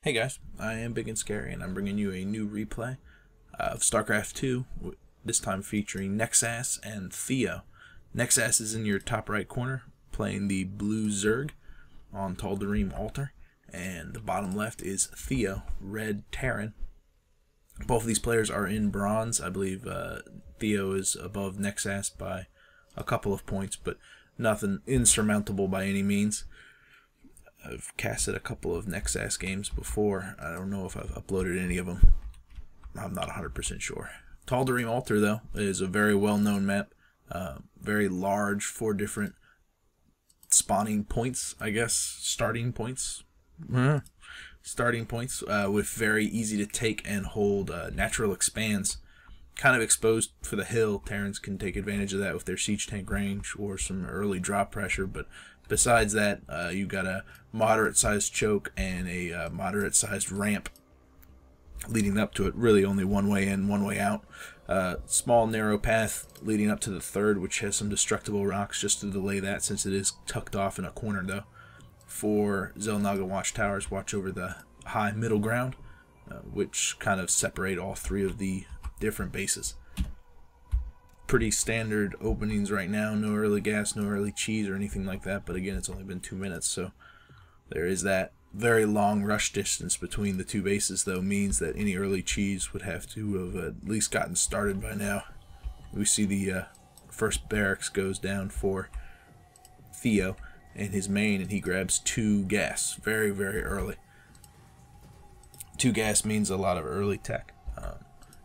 Hey guys, I am Ibigandscary and I'm bringing you a new replay of StarCraft 2, this time featuring Nexas and Theo. Nexas is in your top right corner, playing the blue Zerg on Tal'Darim Altar, and the bottom left is Theo, red Terran. Both of these players are in bronze. I believe Theo is above Nexas by a couple of points, but nothing insurmountable by any means. I've casted a couple of Nexas games before. I don't know if I've uploaded any of them. I'm not 100% sure. Tal'Darim Altar, though, is a very well-known map. Very large, 4 different spawning points, I guess. Starting points. Starting points with very easy to take and hold natural expands. Kind of exposed for the hill. Terrans can take advantage of that with their siege tank range or some early drop pressure, but besides that, you got a moderate-sized choke and a moderate-sized ramp leading up to it. Really only one way in, one way out. Small, narrow path leading up to the third, which has some destructible rocks just to delay that, since it is tucked off in a corner, though. 4 Xel'Naga watchtowers watch over the high middle ground, which kind of separate all 3 of the different bases. Pretty standard openings right now. No early gas, no early cheese or anything like that, but again, it's only been 2 minutes, so there is that. Very long rush distance between the 2 bases, though, means that any early cheese would have to have at least gotten started by now. We see the first barracks goes down for Theo and his main, and he grabs 2 gas very, very early. 2 gas means a lot of early tech.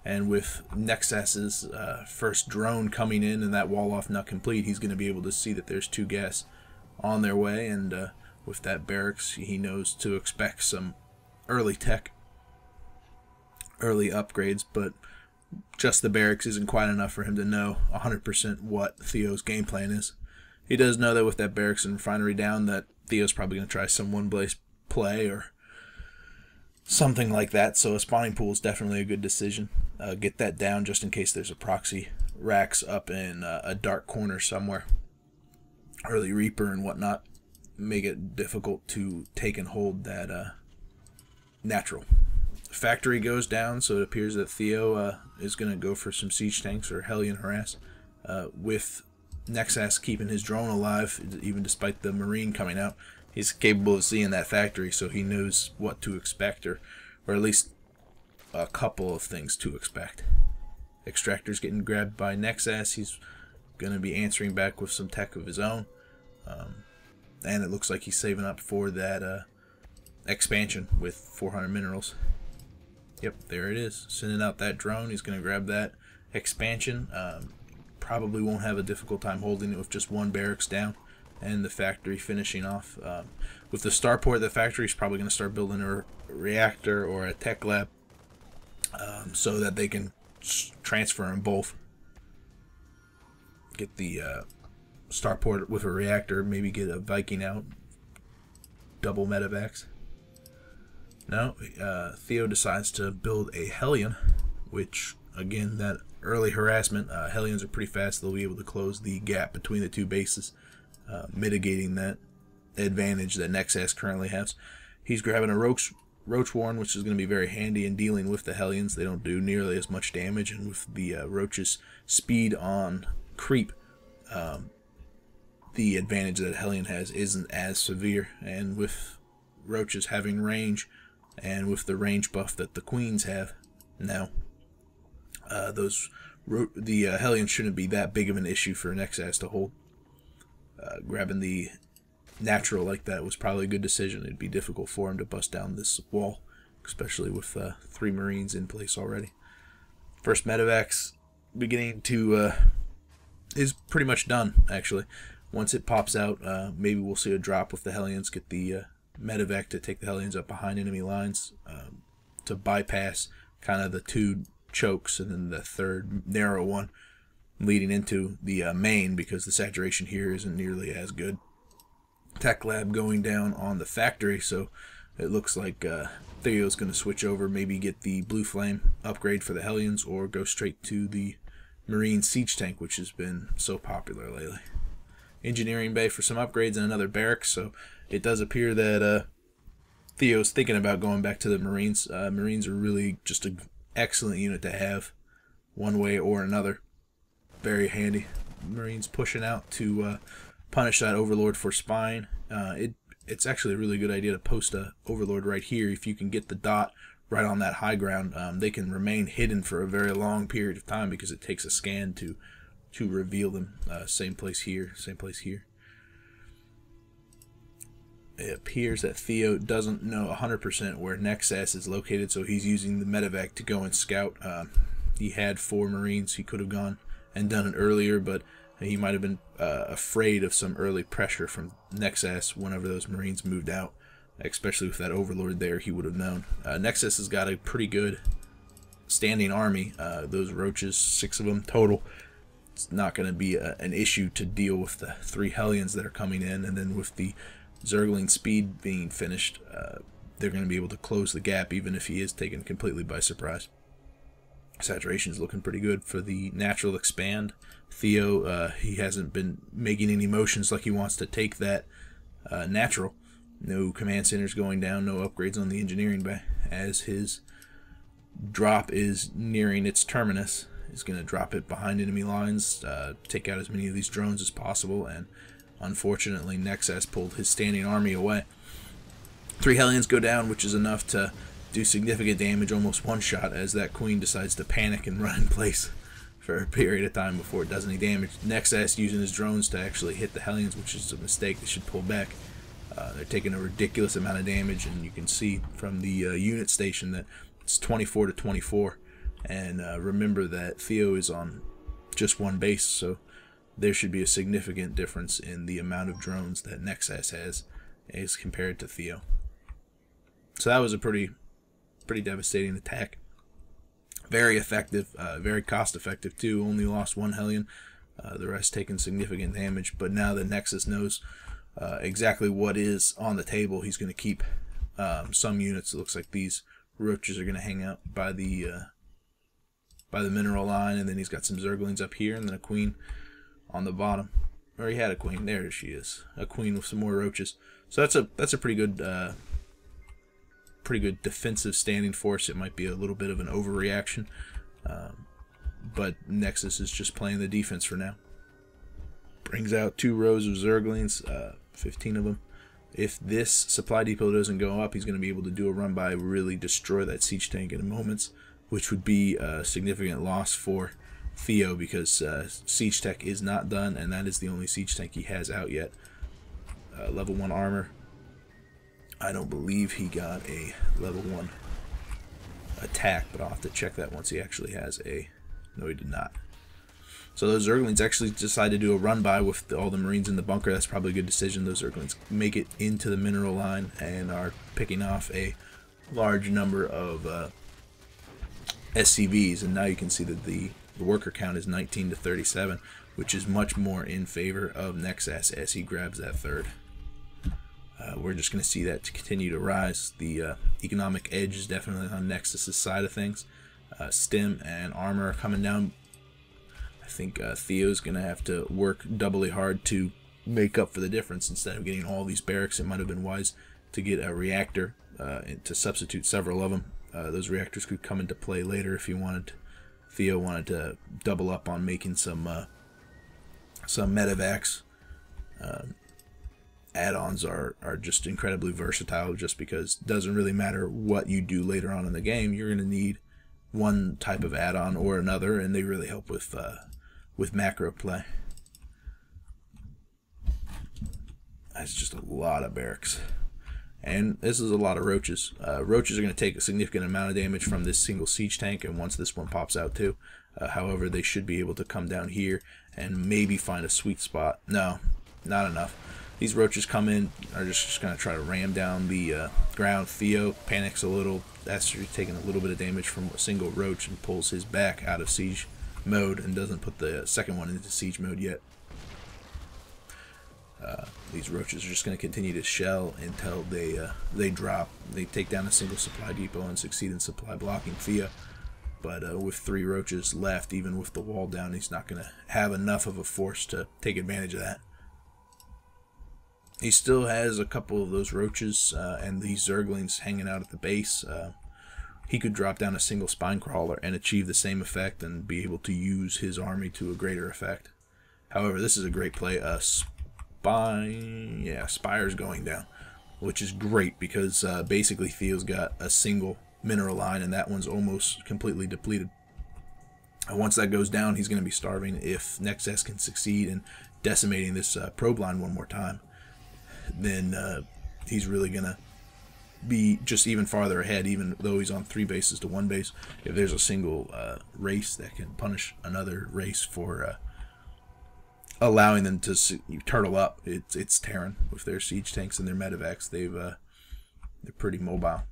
And with Nexas's first drone coming in and that wall off not complete, he's going to be able to see that there's 2 gas on their way, and with that barracks, he knows to expect some early tech, early upgrades, but just the barracks isn't quite enough for him to know 100% what Theo's game plan is. He does know that with that barracks and refinery down, that Theo's probably going to try some one-blaze play or something like that, so a spawning pool is definitely a good decision. Get that down just in case there's a proxy racks up in a dark corner somewhere. Early Reaper and whatnot make it difficult to take and hold that natural. Factory goes down, so it appears that Theo is going to go for some siege tanks or Hellion harass, with Nexas keeping his drone alive, even despite the Marine coming out. He's capable of seeing that factory, so he knows what to expect, or at least a couple of things to expect. Extractor's getting grabbed by Nexas. He's going to be answering back with some tech of his own. And it looks like he's saving up for that expansion with 400 minerals. Yep, there it is. Sending out that drone. He's going to grab that expansion. Probably won't have a difficult time holding it with just 1 barracks down and the factory finishing off. With the starport, the factory is probably going to start building a reactor or a tech lab, so that they can transfer them both. Get the starport with a reactor, maybe get a Viking out, double medevacs. No, Theo decides to build a Hellion, which, again, that early harassment, Hellions are pretty fast. They'll be able to close the gap between the 2 bases, mitigating that advantage that Nexas currently has. He's grabbing a Roach Warren, which is going to be very handy in dealing with the Hellions. They don't do nearly as much damage, and with the Roach's speed on creep, the advantage that Hellion has isn't as severe. And with Roaches having range, and with the range buff that the Queens have now, the Hellions shouldn't be that big of an issue for Nexas to hold. Grabbing the natural like that was probably a good decision. It'd be difficult for him to bust down this wall, especially with 3 Marines in place already. First medevacs beginning to is pretty much done, actually. Once it pops out, maybe we'll see a drop with the Hellions. Get the medevac to take the Hellions up behind enemy lines, to bypass kind of the 2 chokes and then the 3rd narrow one leading into the main, because the saturation here isn't nearly as good. Tech lab going down on the factory, so it looks like Theo's going to switch over, maybe get the blue flame upgrade for the Hellions, or go straight to the Marine siege tank, which has been so popular lately. engineering bay for some upgrades and another barracks, so it does appear that Theo's thinking about going back to the Marines. Marines are really just an excellent unit to have, one way or another. Very handy. Marines pushing out to punish that Overlord for spying. It's actually a really good idea to post a Overlord right here. If you can get the dot right on that high ground, they can remain hidden for a very long period of time because it takes a scan to reveal them. Same place here, same place here. It appears that Theo doesn't know 100% where Nexas is located, so he's using the medevac to go and scout. He had 4 Marines. He could have gone and done it earlier, but he might have been afraid of some early pressure from Nexas whenever those Marines moved out, especially with that Overlord there. He would have known. Nexus has got a pretty good standing army. Those roaches, 6 of them total. It's not going to be an issue to deal with the 3 Hellions that are coming in, and then with the Zergling speed being finished, they're going to be able to close the gap even if he is taken completely by surprise. Saturation is looking pretty good for the natural expand. Theo, he hasn't been making any motions like he wants to take that natural. No command centers going down, no upgrades on the engineering bay. As his drop is nearing its terminus, he's going to drop it behind enemy lines, take out as many of these drones as possible, and unfortunately, Nexas pulled his standing army away. 3 Hellions go down, which is enough to do significant damage, almost one shot, as that Queen decides to panic and run in place for a period of time before it does any damage. Nexas using his drones to actually hit the Hellions, which is a mistake. They should pull back. They're taking a ridiculous amount of damage, and you can see from the unit station that it's 24 to 24. And remember that Theo is on just one base, so there should be a significant difference in the amount of drones that Nexas has as compared to Theo. So that was a pretty devastating attack. Very effective, very cost effective too. Only lost 1 Hellion, the rest taking significant damage. But now that Nexus knows exactly what is on the table, he's going to keep some units. It looks like these roaches are going to hang out by the mineral line, and then he's got some Zerglings up here, and then a Queen on the bottom. Or he had a Queen. There she is. A Queen with some more roaches. So that's a pretty good defensive standing force. It might be a little bit of an overreaction, but Nexus is just playing the defense for now. Brings out 2 rows of Zerglings, 15 of them. If this supply depot doesn't go up, he's going to be able to do a run by, really destroy that siege tank in moments, which would be a significant loss for Theo, because siege tech is not done, and that is the only siege tank he has out yet. Level 1 armor. I don't believe he got a level 1 attack, but I'll have to check that once he actually has a... No, he did not. So those Zerglings actually decided to do a run by with all the Marines in the bunker. That's probably a good decision. Those Zerglings make it into the mineral line and are picking off a large number of SCVs, and now you can see that the worker count is 19 to 37, which is much more in favor of Nexas as he grabs that 3rd. We're just going to see that to continue to rise. The economic edge is definitely on Nexus's side of things. Stim and armor are coming down. I think Theo's going to have to work doubly hard to make up for the difference. Instead of getting all these barracks, it might have been wise to get a reactor to substitute several of them. Those reactors could come into play later if Theo wanted to double up on making some medevacs. Add-ons are just incredibly versatile, just because it doesn't really matter what you do later on in the game. You're going to need one type of add-on or another, and they really help with macro play. That's just a lot of barracks. And this is a lot of roaches. Roaches are going to take a significant amount of damage from this single siege tank, and once this one pops out too. However, they should be able to come down here and maybe find a sweet spot. No, not enough. These roaches come in, are just going to try to ram down the ground. Theo panics a little. That's taking a little bit of damage from a single roach and pulls his back out of siege mode and doesn't put the second one into siege mode yet. These roaches are just going to continue to shell until they drop. They take down a single supply depot and succeed in supply blocking Theo. But with 3 roaches left, even with the wall down, he's not going to have enough of a force to take advantage of that. He still has a couple of those roaches and these zerglings hanging out at the base. He could drop down a single spine crawler and achieve the same effect and be able to use his army to a greater effect. However, this is a great play. Spire's going down, which is great because basically Theo's got a single mineral line and that one's almost completely depleted. Once that goes down, he's going to be starving. If Nexas can succeed in decimating this probe line one more time, then he's really going to be just even farther ahead, even though he's on 3 bases to 1 base. If there's a single race that can punish another race for allowing them to turtle up, it's Terran with their siege tanks and their medevacs. They're pretty mobile.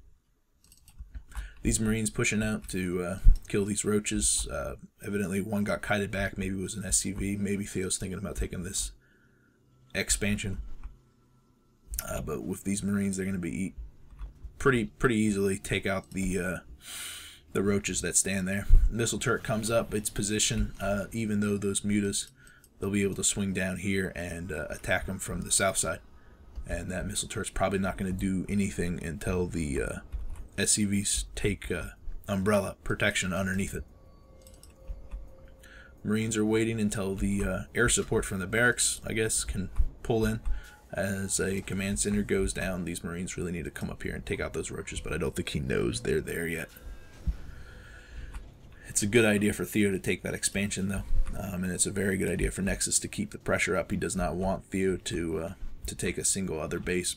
These Marines pushing out to kill these roaches. Evidently one got kited back. Maybe it was an SCV. Maybe Theo's thinking about taking this expansion. But with these Marines, they're going to be pretty easily take out the roaches that stand there. Missile turret comes up its position. Even though those mutas, they'll be able to swing down here and attack them from the south side. And that missile turret's probably not going to do anything until the SCVs take umbrella protection underneath it. Marines are waiting until the air support from the barracks, I guess, can pull in. As a command center goes down, these Marines really need to come up here and take out those roaches, but I don't think he knows they're there yet. It's a good idea for Theo to take that expansion, though, and it's a very good idea for Nexus to keep the pressure up. He does not want Theo to take a single other base.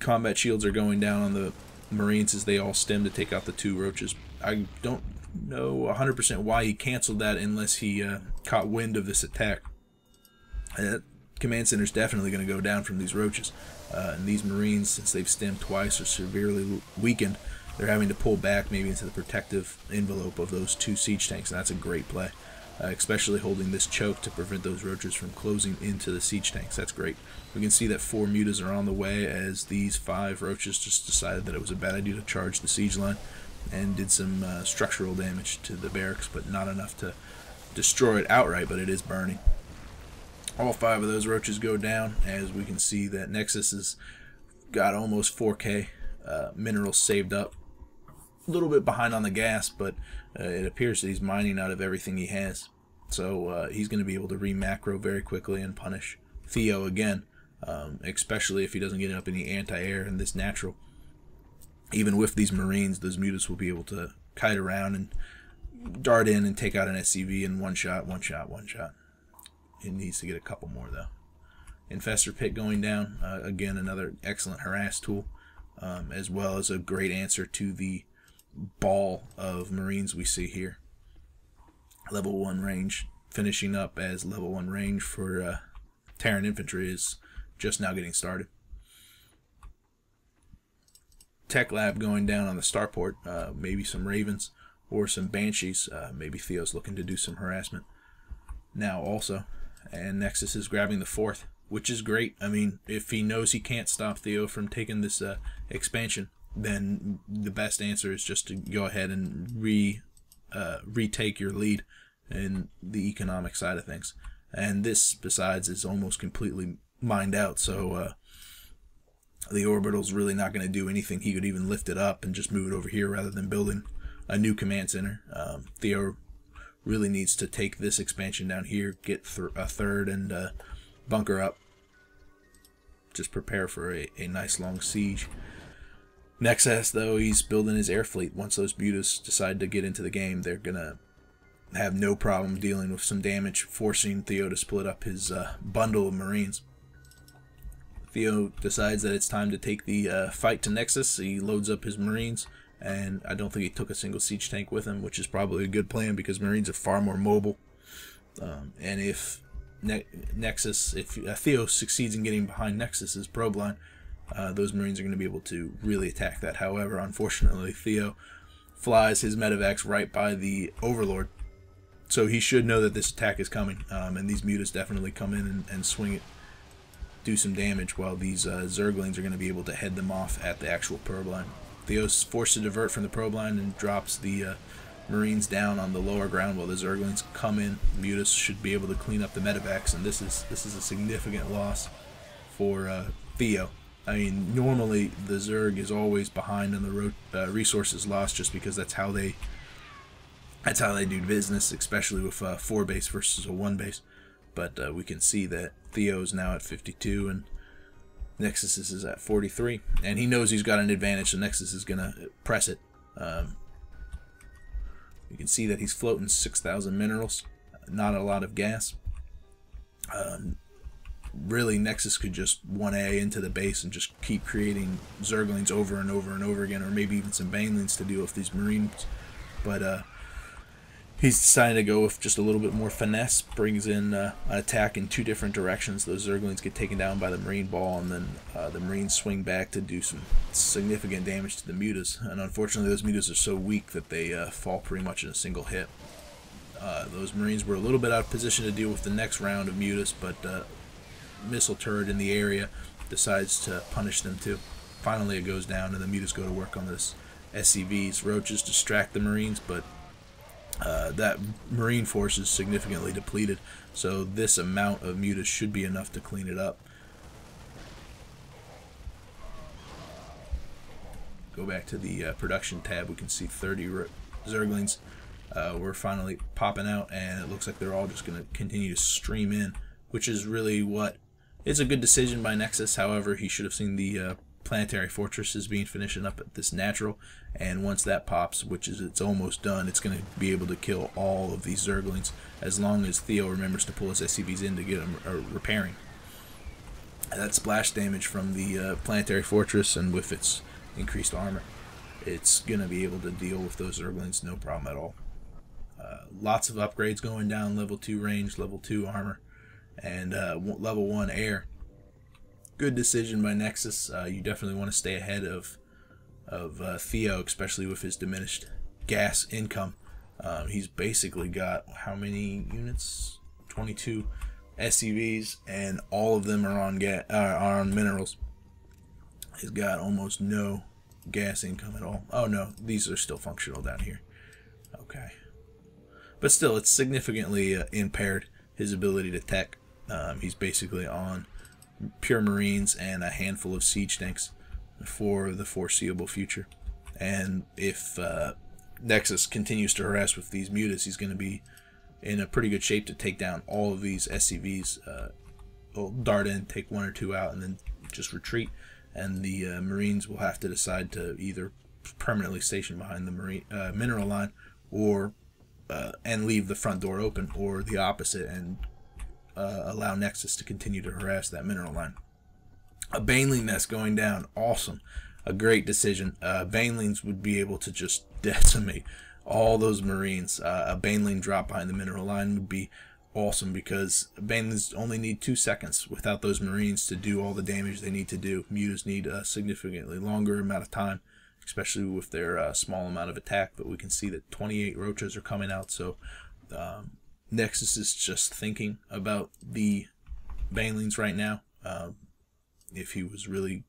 Combat shields are going down on the Marines as they all stem to take out the 2 roaches. I don't know 100% why he canceled that unless he caught wind of this attack. Command center's definitely going to go down from these roaches. And these Marines, since they've stemmed twice, are severely weakened. They're having to pull back maybe into the protective envelope of those 2 siege tanks, and that's a great play. Especially holding this choke to prevent those roaches from closing into the siege tanks. That's great. We can see that 4 mutas are on the way as these 5 roaches just decided that it was a bad idea to charge the siege line and did some structural damage to the barracks, but not enough to destroy it outright, but it is burning. All 5 of those roaches go down, as we can see that Nexus has got almost 4K minerals saved up. A little bit behind on the gas, but it appears that he's mining out of everything he has. So he's going to be able to re-macro very quickly and punish Theo again, especially if he doesn't get up any anti-air in this natural. Even with these Marines, those mutas will be able to kite around and dart in and take out an SCV in one shot. It needs to get a couple more, though. Infestor Pit going down. Again, another excellent harass tool, as well as a great answer to the ball of Marines we see here. Level 1 range finishing up, as level 1 range for Terran infantry is just now getting started. Tech Lab going down on the starport. Maybe some Ravens or some Banshees. Maybe Theo's looking to do some harassment now also. And Nexus is grabbing the 4th, which is great. I mean, if he knows he can't stop Theo from taking this expansion, then the best answer is just to go ahead and retake your lead in the economic side of things. And this, besides, is almost completely mined out, so the orbital's really not going to do anything. He could even lift it up and just move it over here rather than building a new command center. Theo really needs to take this expansion down here, get a 3rd, and bunker up. Just prepare for a nice long siege. Nexus, though, he's building his air fleet. Once those mutas decide to get into the game, they're going to have no problem dealing with some damage, forcing Theo to split up his bundle of Marines. Theo decides that it's time to take the fight to Nexus. He loads up his Marines, and I don't think he took a single siege tank with him, which is probably a good plan because Marines are far more mobile. And if Theo succeeds in getting behind Nexus's probe line, those Marines are going to be able to really attack that. However, unfortunately, Theo flies his medevacs right by the Overlord, so he should know that this attack is coming, and these mutas definitely come in and swing it, do some damage, while these Zerglings are going to be able to head them off at the actual probe line. Theo's forced to divert from the probe line and drops the Marines down on the lower ground while the Zerglings come in. Mutas should be able to clean up the medevacs, and this is a significant loss for Theo. I mean, normally the Zerg is always behind on the resources lost, just because that's how they do business, especially with 4 base versus a 1 base. But we can see that Theo's now at 52 and Nexus is at 43, and he knows he's got an advantage, so Nexus is gonna press it. You can see that he's floating 6,000 minerals, not a lot of gas. Really, Nexus could just 1A into the base and just keep creating Zerglings over and over and over again, or maybe even some Banelings to deal with these Marines. But he's decided to go with just a little bit more finesse, brings in an attack in 2 different directions. Those Zerglings get taken down by the Marine ball, and then the Marines swing back to do some significant damage to the mutas. And unfortunately, those mutas are so weak that they fall pretty much in a single hit. Those Marines were a little bit out of position to deal with the next round of mutas, but missile turret in the area decides to punish them too. Finally, it goes down, and the mutas go to work on this SCVs. Roaches distract the Marines, but that Marine force is significantly depleted, so this amount of mutas should be enough to clean it up. Go back to the production tab. We can see 30 Zerglings were finally popping out, and it looks like they're all just going to continue to stream in, which is really what... It's a good decision by Nexus. However, he should have seen the planetary fortresses being finishing up at this natural, and once that pops, which is it's almost done, it's going to be able to kill all of these Zerglings, as long as Theo remembers to pull his SCVs in to get them repairing. That splash damage from the planetary fortress, and with its increased armor, it's going to be able to deal with those Zerglings no problem at all. Lots of upgrades going down: level 2 range, level 2 armor, and level 1 air. Good decision by Nexus. You definitely want to stay ahead of Theo, especially with his diminished gas income. He's basically got how many units? 22 SCVs, and all of them are on minerals. He's got almost no gas income at all. Oh no, these are still functional down here. Okay, but still, it's significantly impaired his ability to tech. He's basically on pure Marines and a handful of siege tanks for the foreseeable future. And if Nexus continues to harass with these mutas, he's going to be in a pretty good shape to take down all of these SCVs. He'll dart in, take 1 or 2 out, and then just retreat. And the Marines will have to decide to either permanently station behind the mineral line, or and leave the front door open, or the opposite, and allow Nexus to continue to harass that mineral line. A Baneling nest going down, awesome. A great decision. Banelings would be able to just decimate all those Marines. A Baneling drop behind the mineral line would be awesome, because Banelings only need 2 seconds without those Marines to do all the damage they need to do. Mutas need a significantly longer amount of time, especially with their small amount of attack. But we can see that 28 roaches are coming out, so Nexus is just thinking about the Banelings right now. If he was really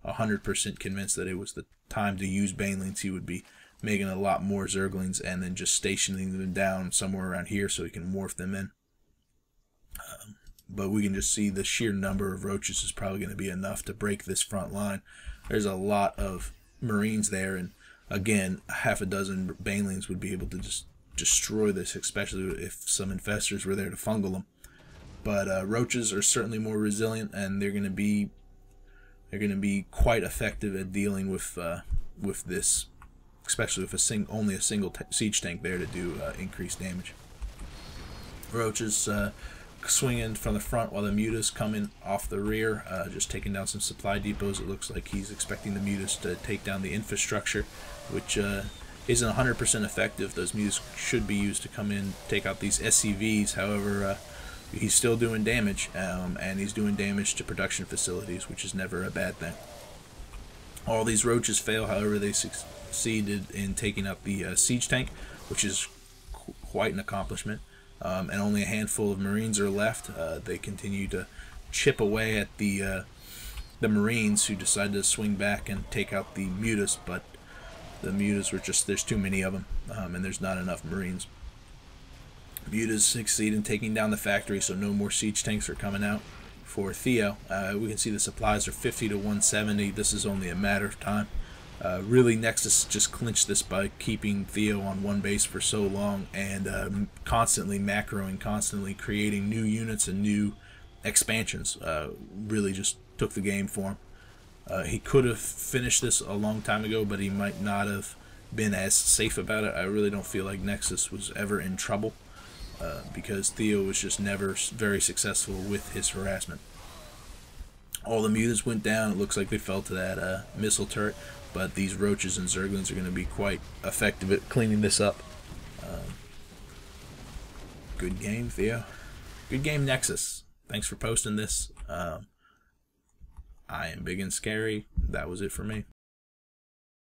100% convinced that it was the time to use Banelings, he would be making a lot more Zerglings and then just stationing them down somewhere around here so he can morph them in. But we can just see the sheer number of roaches is probably going to be enough to break this front line. There's a lot of Marines there, and again, half a dozen Banelings would be able to just destroy this, especially if some infestors were there to fungal them. But roaches are certainly more resilient, and they're going to be quite effective at dealing with this, especially with only a single siege tank there to do increased damage. Roaches swinging from the front while the mutas come in off the rear, just taking down some supply depots. It looks like he's expecting the mutas to take down the infrastructure, which isn't 100% effective. Those mutas should be used to come in, take out these SCVs. However, he's still doing damage, and he's doing damage to production facilities, which is never a bad thing. All these roaches fail, however, they succeeded in taking out the siege tank, which is quite an accomplishment. And only a handful of Marines are left. They continue to chip away at the Marines, who decided to swing back and take out the mutas, but the mutas were just, there's too many of them, and there's not enough Marines. Mutas succeed in taking down the factory, so no more siege tanks are coming out. for Theo. We can see the supplies are 50 to 170. This is only a matter of time. Really, Nexus just clinched this by keeping Theo on one base for so long and constantly macroing, constantly creating new units and new expansions. Really just took the game for him. He could have finished this a long time ago, but he might not have been as safe about it. I really don't feel like Nexus was ever in trouble because Theo was just never very successful with his harassment. All the mutants went down. It looks like they fell to that missile turret, but these roaches and zerglings are going to be quite effective at cleaning this up. Good game, Theo. Good game, Nexus. Thanks for posting this. I am Ibigandscary. That was it for me.